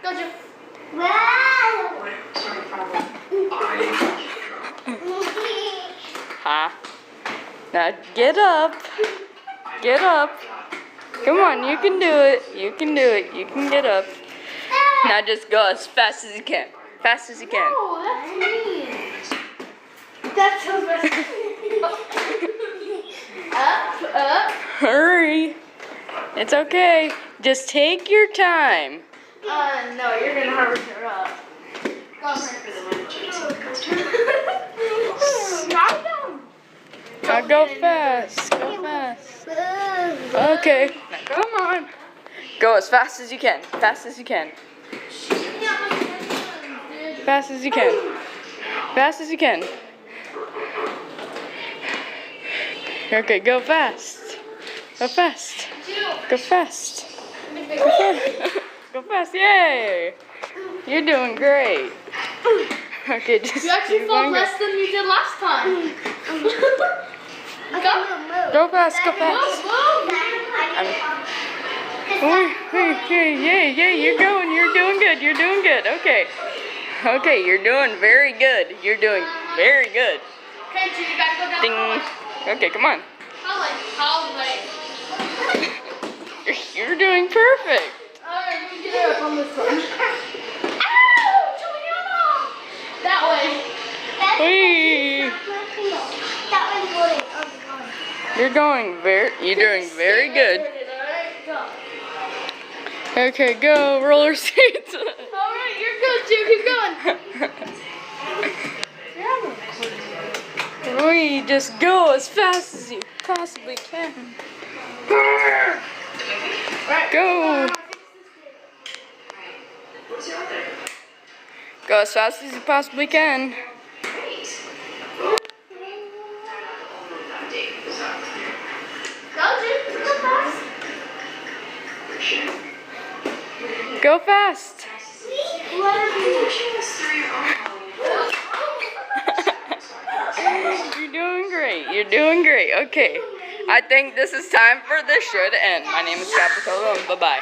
Go, Joe. Huh? Now get up. Get up. Come on, you can do it. You can do it. You can get up. Now just go as fast as you can. Fast as you can. No, that's mean. That's so best. Up. Hurry. It's okay. Just take your time. No, you're gonna hurry her up. Go, Knock down. Now go fast. Go fast. Okay. Now come on. Go as fast as you can. Fast as you can. Fast as you can. Fast as you can. Okay, go fast. Go fast. Go fast. Go fast. Go fast. Yay! You're doing great. Okay, just You actually keep felt on less than you did last time. Go fast. Go fast. Yay, you're going. You're doing good. You're doing good. Okay. Okay, you're doing very good. You're doing very good. Okay, so you gotta go down. Ding. Okay, come on. How late? You're doing perfect. Alright, let me get up on this one. Ow! Juliana! That way. Whee. You're doing very good. Alright, go. Okay, go roller skates. Alright, you're good, Joe. Keep going. We just go as fast as you possibly can. Go. Go as fast as you possibly can. Go fast. You're doing great. You're doing great. Okay. I think this is time for this show to end. My name is Capitolo, and bye-bye.